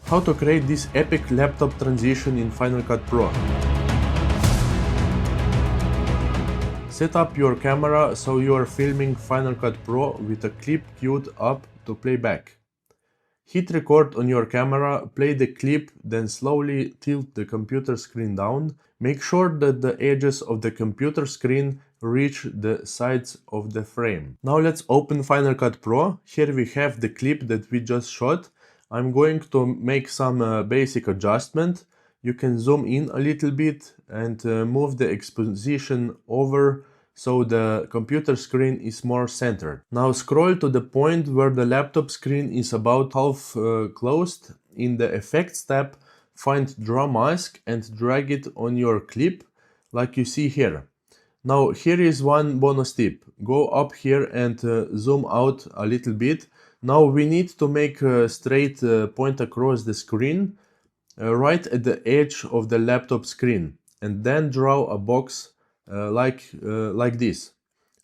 How to create this epic laptop transition in Final Cut Pro. Set up your camera so you are filming Final Cut Pro with a clip queued up to play back. Hit record on your camera, play the clip, then slowly tilt the computer screen down. Make sure that the edges of the computer screen reach the sides of the frame. Now let's open Final Cut Pro. Here we have the clip that we just shot. I'm going to make some basic adjustment. You can zoom in a little bit and move the exposition over so the computer screen is more centered. Now scroll to the point where the laptop screen is about half closed. In the Effects tab, find Draw Mask and drag it on your clip, like you see here. Now here is one bonus tip. Go up here and zoom out a little bit. Now we need to make a straight point across the screen, right at the edge of the laptop screen, and then draw a box like this.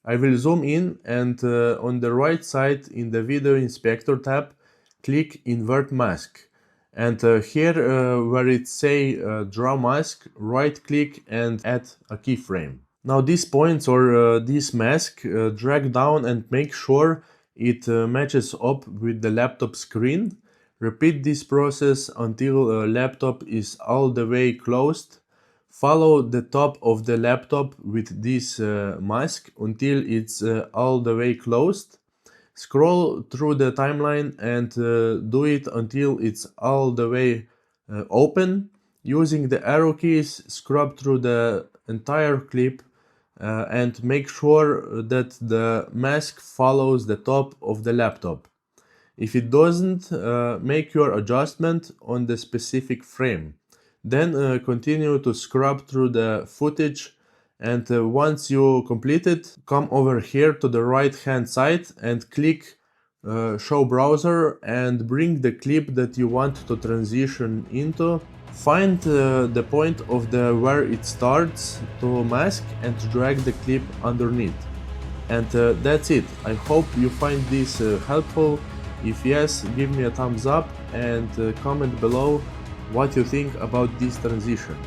I will zoom in and on the right side in the Video Inspector tab, click Invert Mask. And here where it say Draw Mask, right click and add a keyframe. Now these points or this mask, drag down and make sure it matches up with the laptop screen. Repeat this process until laptop is all the way closed. Follow the top of the laptop with this mask until it's all the way closed. Scroll through the timeline and do it until it's all the way open. Using the arrow keys, scrub through the entire clip and make sure that the mask follows the top of the laptop. If it doesn't, make your adjustment on the specific frame. Then continue to scrub through the footage, and once you complete it, come over here to the right hand side and click Show Browser and bring the clip that you want to transition into. Find the point of the where it starts to mask and drag the clip underneath. And that's it. I hope you find this helpful. If yes, give me a thumbs up and comment below what you think about this transition.